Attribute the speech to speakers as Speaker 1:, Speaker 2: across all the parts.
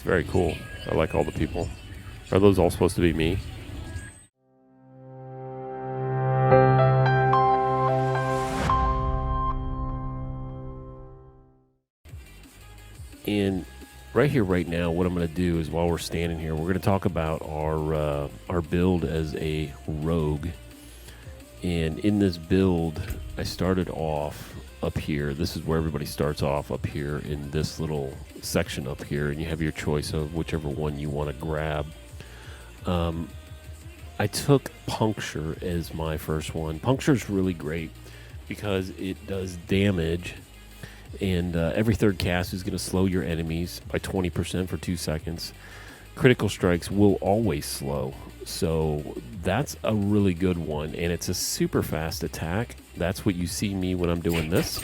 Speaker 1: very cool. I like all the people. Are those all supposed to be me? And right here, right now, what I'm going to do is while we're standing here, we're going to talk about our build as a rogue. And in this build, I started off up here. This is where everybody starts off, up here in this little section up here, and you have your choice of whichever one you want to grab. I took Puncture as my first one. Puncture is really great because it does damage, and every third cast is going to slow your enemies by 20% for 2 seconds. Critical strikes will always slow, so that's a really good one, and it's a super fast attack. That's what you see me when I'm doing this.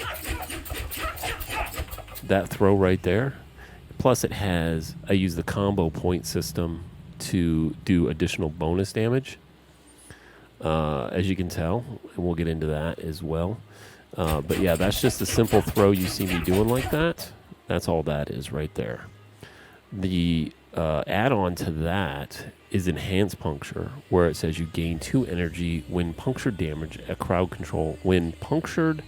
Speaker 1: That throw right there. Plus it has, I use the combo point system to do additional bonus damage, as you can tell, and we'll get into that as well. But yeah, that's just a simple throw you see me doing like that. That's all that is right there. The add-on to that is Enhanced Puncture, where it says you gain 2 energy when punctured damage a crowd control. When punctured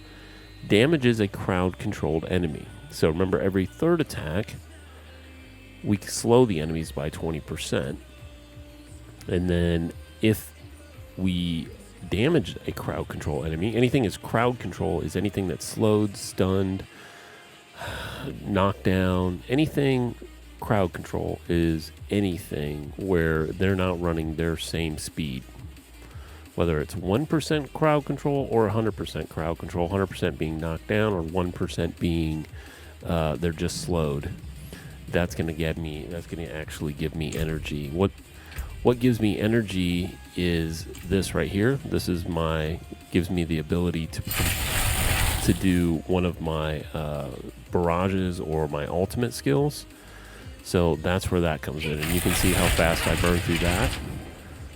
Speaker 1: damages a crowd-controlled enemy. So remember, every third attack, we slow the enemies by 20%. And then if we damage a crowd control enemy, anything is crowd control is anything that's slowed, stunned, knocked down. Anything crowd control is anything where they're not running their same speed. Whether it's 1% crowd control or 100% crowd control, 100% being knocked down or 1% being they're just slowed. That's going to actually give me energy. What gives me energy is this right here. This is gives me the ability to do one of my barrages or my ultimate skills. So that's where that comes in, and you can see how fast I burn through that.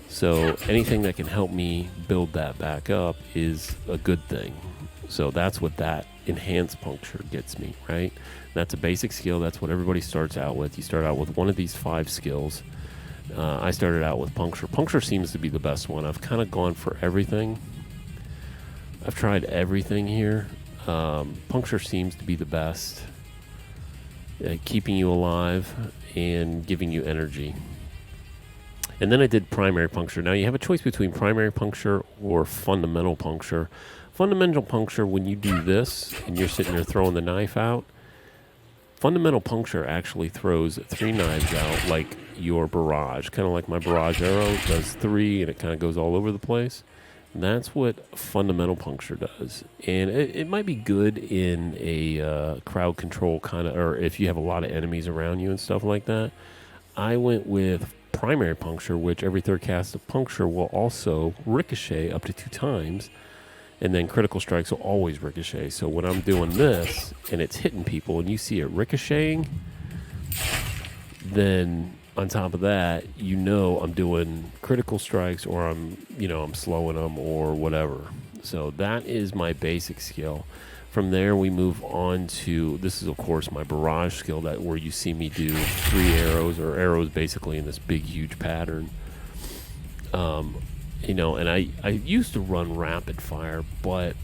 Speaker 1: So anything that can help me build that back up is a good thing. So that's what that Enhanced Puncture gets me, right? That's a basic skill. That's what everybody starts out with. You start out with one of these 5 skills. I started out with Puncture. Puncture seems to be the best one. I've kind of gone for everything. I've tried everything here. Puncture seems to be the best, keeping you alive and giving you energy. And then I did Primary Puncture. Now you have a choice between Primary Puncture or Fundamental Puncture. Fundamental Puncture, when you do this and you're sitting there throwing the knife out, Fundamental Puncture actually throws 3 knives out like your barrage. Kind of like my barrage arrow does 3 and it kind of goes all over the place. And that's what Fundamental Puncture does. And it might be good in a crowd control kind of, or if you have a lot of enemies around you and stuff like that. I went with Primary Puncture, which every third cast of Puncture will also ricochet up to 2 times. And then critical strikes will always ricochet. So when I'm doing this and it's hitting people and you see it ricocheting, then on top of that, you know I'm doing critical strikes or I'm slowing them or whatever. So that is my basic skill. From there, we move on to, this is of course my barrage skill, that where you see me do 3 arrows, or arrows basically in this big huge pattern. And I used to run rapid fire, but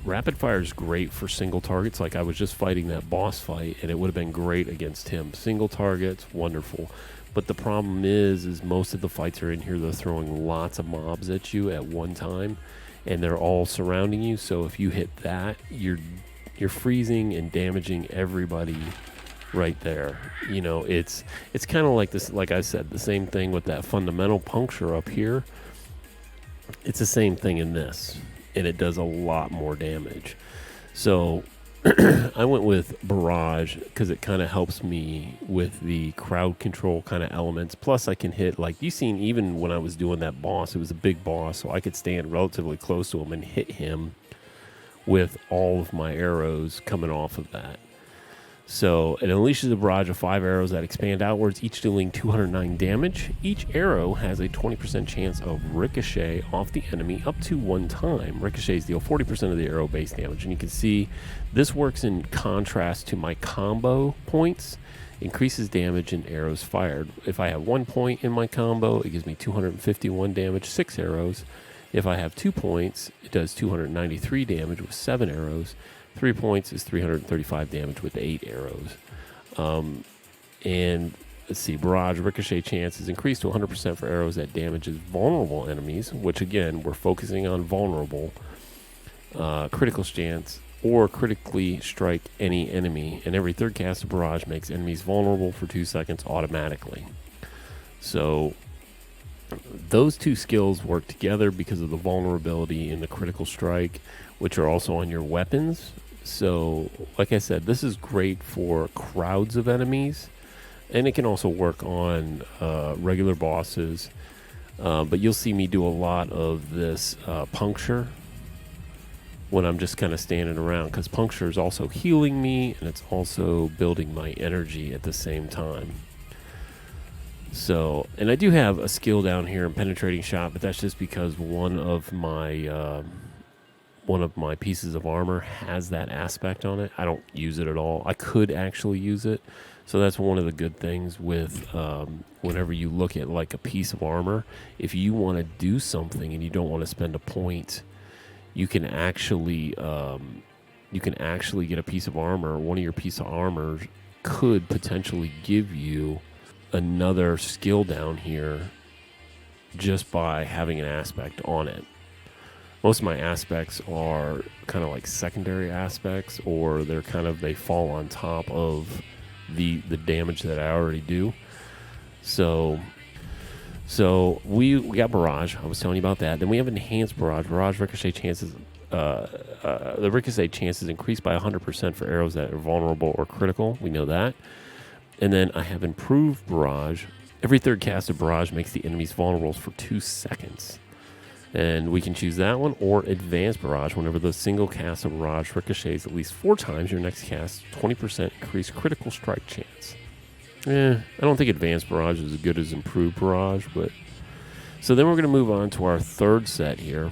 Speaker 1: rapid fire is great for single targets. Like I was just fighting that boss fight and it would have been great against him. Single targets, wonderful. But the problem is most of the fights are in here, they're throwing lots of mobs at you at one time and they're all surrounding you. So if you hit that, you're freezing and damaging everybody right there. It's kind of like this, like I said, the same thing with that Fundamental Puncture up here. It's the same thing in this, and it does a lot more damage. So I went with Barrage because it kind of helps me with the crowd control kind of elements. Plus I can hit, like you seen even when I was doing that boss, it was a big boss, so I could stand relatively close to him and hit him with all of my arrows coming off of that. So it unleashes a barrage of 5 arrows that expand outwards, each dealing 209 damage. Each arrow has a 20% chance of ricochet off the enemy up to 1 time. Ricochets deal 40% of the arrow base damage. And you can see this works in contrast to my combo points. Increases damage in arrows fired. If I have 1 point in my combo, it gives me 251 damage, 6 arrows. If I have 2 points, it does 293 damage with 7 arrows. 3 points is 335 damage with 8 arrows. And let's see, Barrage ricochet chance is increased to 100% for arrows that damages vulnerable enemies, which again, we're focusing on vulnerable. Critical chance, or critically strike any enemy, and every third cast of Barrage makes enemies vulnerable for 2 seconds automatically. So those two skills work together because of the vulnerability and the critical strike, which are also on your weapons. So like I said, this is great for crowds of enemies, and it can also work on regular bosses. But you'll see me do a lot of this puncture when I'm just kind of standing around, because puncture is also healing me, and it's also building my energy at the same time. So, and I do have a skill down here in penetrating shot, but that's just because one of my pieces of armor has that aspect on it. I don't use it at all. I could actually use it. So that's one of the good things with whenever you look at like a piece of armor, if you want to do something and you don't want to spend a point, you can actually get a piece of armor. One of your piece of armor could potentially give you another skill down here just by having an aspect on it. Most of my aspects are kind of like secondary aspects, or they fall on top of the damage that I already do. So we got Barrage. I was telling you about that. Then we have Enhanced Barrage. Barrage ricochet chances. The ricochet chances increased by 100% for arrows that are vulnerable or critical. We know that. And then I have Improved Barrage. Every third cast of Barrage makes the enemies vulnerable for 2 seconds. And we can choose that one, or Advanced Barrage. Whenever the single cast of Barrage ricochets at least 4 times, your next cast 20% increased critical strike chance. I don't think Advanced Barrage is as good as Improved Barrage, but... So then we're going to move on to our third set here.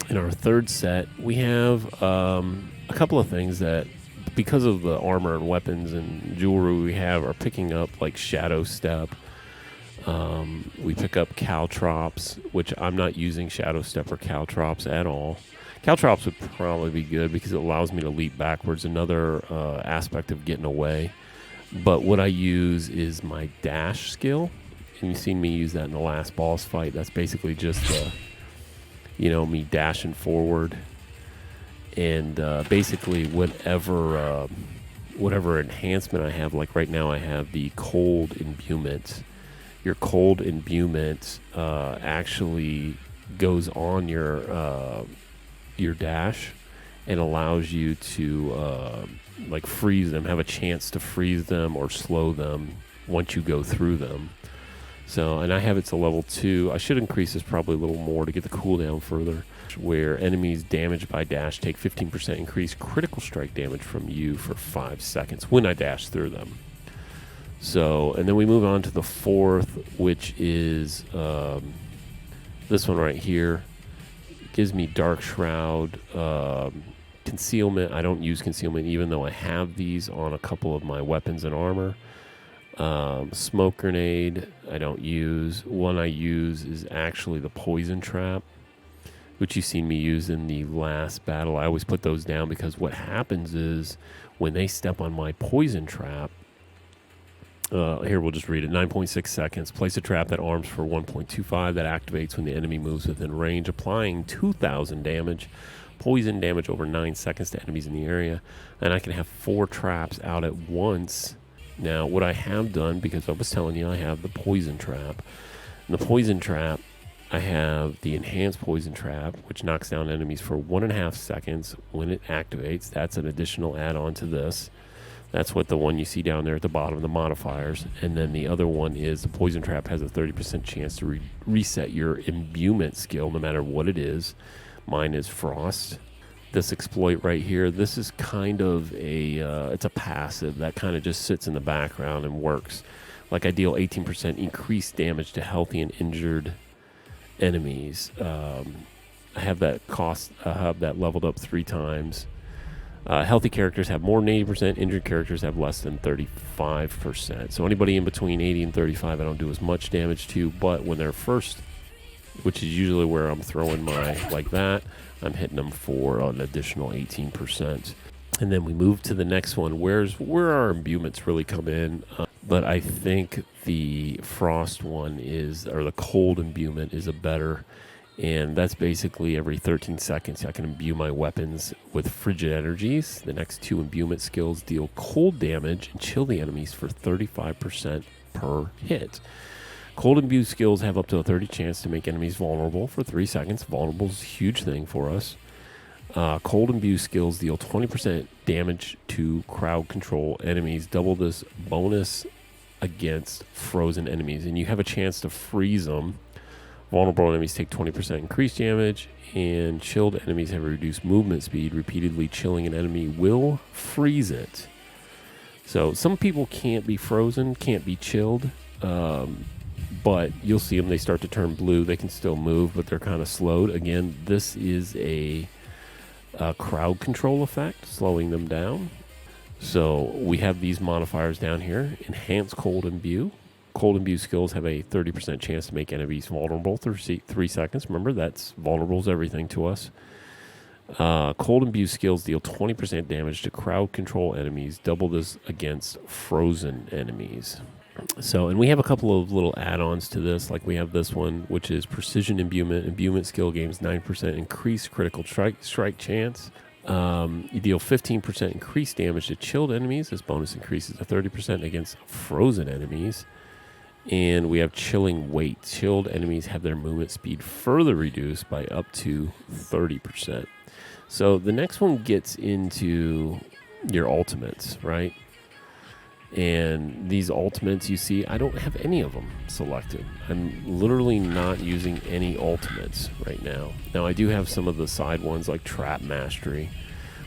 Speaker 1: In our third set, we have a couple of things that, because of the armor and weapons and jewelry we have, are picking up, like Shadow Step. We pick up Caltrops, which I'm not using Shadow Step or Caltrops at all. Caltrops would probably be good because it allows me to leap backwards, another aspect of getting away. But what I use is my dash skill, and you've seen me use that in the last boss fight. That's basically just me dashing forward, and basically whatever enhancement I have. Like right now, I have the cold imbuement. Your cold imbuement actually goes on your dash and allows you to freeze them, have a chance to freeze them or slow them once you go through them. So, and I have it to level 2. I should increase this probably a little more to get the cooldown further, where enemies damaged by dash take 15% increased critical strike damage from you for 5 seconds when I dash through them. So, and then we move on to the fourth, which is this one right here. It gives me Dark Shroud, Concealment. I don't use Concealment, even though I have these on a couple of my weapons and armor. Smoke Grenade, I don't use. One I use is actually the Poison Trap, which you've seen me use in the last battle. I always put those down because what happens is when they step on my Poison Trap, here, we'll just read it. 9.6 seconds. Place a trap that arms for 1.25 that activates when the enemy moves within range, applying 2,000 damage. Poison damage over 9 seconds to enemies in the area. And I can have 4 traps out at once. Now, what I have done, because I was telling you I have the Poison Trap. In the Poison Trap, I have the Enhanced Poison Trap, which knocks down enemies for 1.5 seconds when it activates. That's an additional add-on to this. That's what the one you see down there at the bottom of the modifiers. And then the other one is the Poison Trap has a 30% chance to reset your Imbuement skill, no matter what it is. Mine is Frost. This exploit right here, this is kind of it's a passive that kind of just sits in the background and works. Like I deal 18% increased damage to healthy and injured enemies. I have that leveled up 3 times. Healthy characters have more than 80%. Injured characters have less than 35%. So anybody in between 80 and 35, I don't do as much damage to. But when they're first, which is usually where I'm throwing my like that, I'm hitting them for an additional 18%. And then we move to the next one. Where our imbuments really come in. But I think the frost one is, or the cold imbuement is a better. And that's basically every 13 seconds I can imbue my weapons with frigid energies. The next 2 imbuement skills deal cold damage and chill the enemies for 35% per hit. Cold imbue skills have up to a 30 chance to make enemies vulnerable for 3 seconds. Vulnerable is a huge thing for us. Cold imbue skills deal 20% damage to crowd control enemies. Double this bonus against frozen enemies. And you have a chance to freeze them. Vulnerable enemies take 20% increased damage, and chilled enemies have a reduced movement speed. Repeatedly chilling an enemy will freeze it. So some people can't be frozen, can't be chilled, but you'll see them. They start to turn blue. They can still move, but they're kind of slowed. Again, this is a crowd control effect, slowing them down. So we have these modifiers down here. Enhance cold imbue. Cold imbue skills have a 30% chance to make enemies vulnerable for 3 seconds. Remember, that's vulnerable is everything to us. Cold imbue skills deal 20% damage to crowd control enemies. Double this against frozen enemies. So, and we have a couple of little add-ons to this. Like we have this one, which is precision imbuement. Imbuement skill gains 9% increased critical strike chance. You deal 15% increased damage to chilled enemies. This bonus increases to 30% against frozen enemies. And we have chilling weight. Chilled enemies have their movement speed further reduced by up to 30%. So the next one gets into your ultimates, right? And these ultimates, you see, I don't have any of them selected. I'm literally not using any ultimates right now. Now, I do have some of the side ones like Trap Mastery.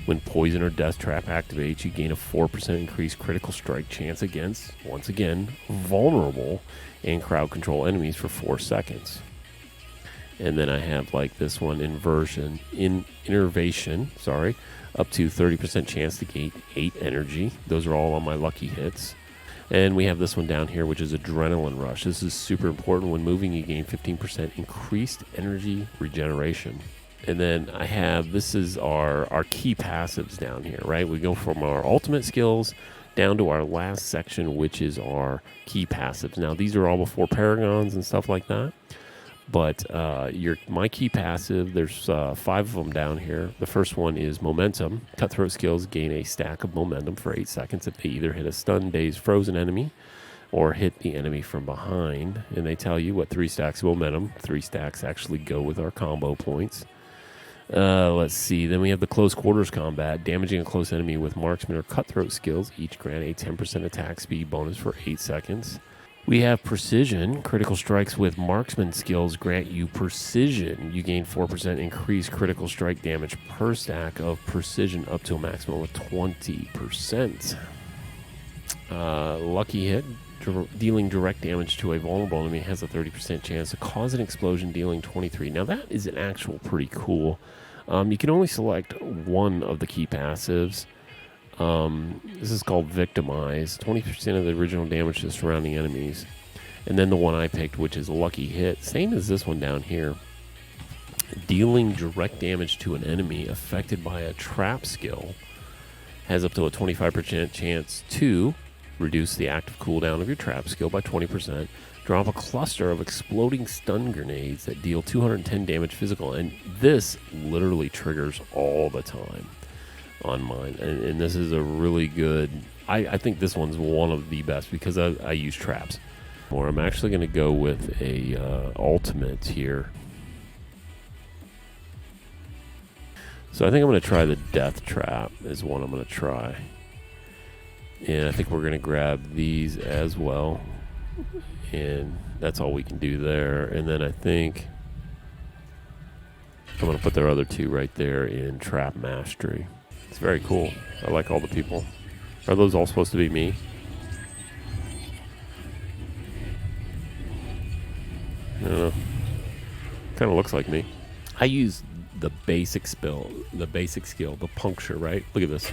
Speaker 1: When Poison or Death Trap activates, you gain a 4% increased critical strike chance against, once again, vulnerable and crowd control enemies for 4 seconds. And then I have like this one, Innervation, up to 30% chance to gain 8 energy. Those are all on my lucky hits. And we have this one down here, which is Adrenaline Rush. This is super important. When moving, you gain 15% increased energy regeneration. And then I have, this is our key passives down here, right? We go from our ultimate skills down to our last section, which is our key passives. Now, these are all before Paragons and stuff like that. But my key passive, there's 5 of them down here. The first one is Momentum. Cutthroat skills gain a stack of momentum for 8 seconds if they either hit a stunned, dazed, frozen enemy or hit the enemy from behind. And they tell you what 3 stacks of momentum. 3 stacks actually go with our combo points. Let's see. Then we have the Close Quarters Combat. Damaging a close enemy with Marksman or Cutthroat skills each grant a 10% attack speed bonus for 8 seconds. We have Precision. Critical strikes with Marksman skills grant you Precision. You gain 4% increased critical strike damage per stack of Precision up to a maximum of 20%. Lucky Hit. Dealing direct damage to a vulnerable enemy has a 30% chance to cause an explosion, dealing 23. Now that is an actual pretty cool. You can only select one of the key passives. This is called Victimize. 20% of the original damage to surrounding enemies. And then the one I picked, which is Lucky Hit. Same as this one down here. Dealing direct damage to an enemy affected by a trap skill has up to a 25% chance to reduce the active cooldown of your trap skill by 20%. Drop a cluster of exploding stun grenades that deal 210 damage physical. And this literally triggers all the time on mine. And this is a really good... I think this one's one of the best because I use traps. Or I'm actually going to go with a ultimate here. So I think I'm going to try the Death Trap is one I'm going to try. And I think we're going to grab these as well. And that's all we can do there. And then I think I'm going to put their other 2 right there in Trap Mastery. It's very cool. I like all the people. Are those all supposed to be me? I don't know. Kind of looks like me. I use the basic skill, the puncture, right? Look at this.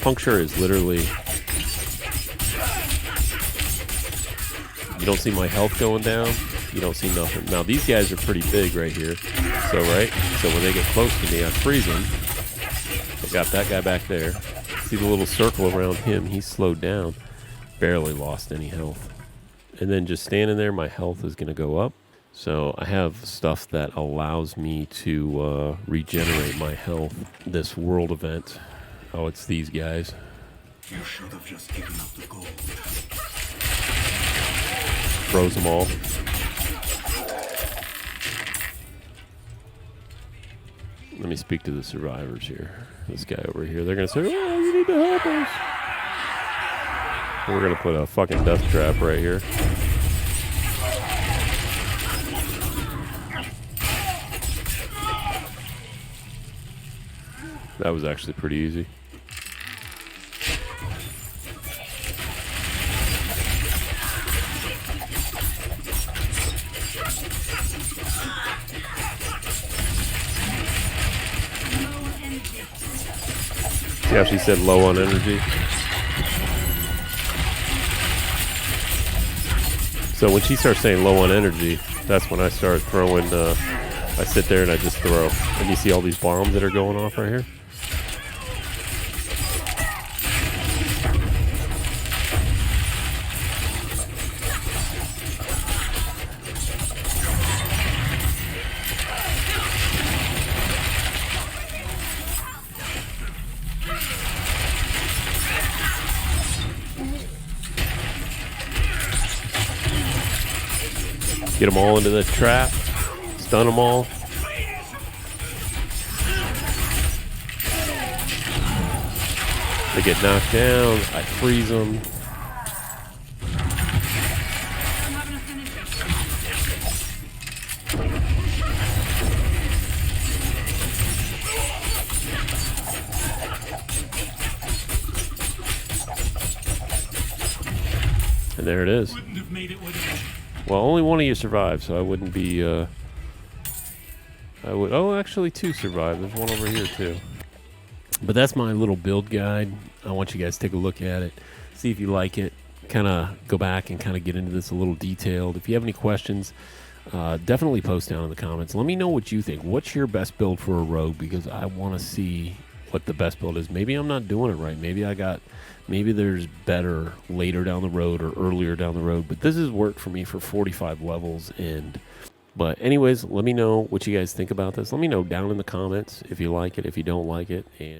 Speaker 1: Puncture is literally, you don't see my health going down, you don't see nothing. Now these guys are pretty big right here, so when they get close to me, I freeze them. I got that guy back there. See the little circle around him, he's slowed down. Barely lost any health. And then just standing there, my health is going to go up. So I have stuff that allows me to regenerate my health. This world event. Oh, it's these guys.
Speaker 2: You should have just given up the gold.
Speaker 1: Froze them all. Let me speak to the survivors here. This guy over here. They're going to say, oh, you need to help us. We're going to put a fucking death trap right here. That was actually pretty easy. See how she said low on energy? So when she starts saying low on energy, that's when I start throwing, I sit there and I just throw. And you see all these bombs that are going off right here? Get them all into the trap, stun them all. They get knocked down, I freeze them. And there it is. Well, only one of you survived, so I wouldn't be, oh, actually 2 survived. There's one over here, too. But that's my little build guide. I want you guys to take a look at it, see if you like it, kind of go back and kind of get into this a little detailed. If you have any questions, definitely post down in the comments. Let me know what you think. What's your best build for a rogue? Because I want to see what the best build is. Maybe I'm not doing it right. Maybe there's better later down the road or earlier down the road, but this has worked for me for 45 levels. But anyways, let me know what you guys think about this. Let me know down in the comments if you like it, if you don't like it, and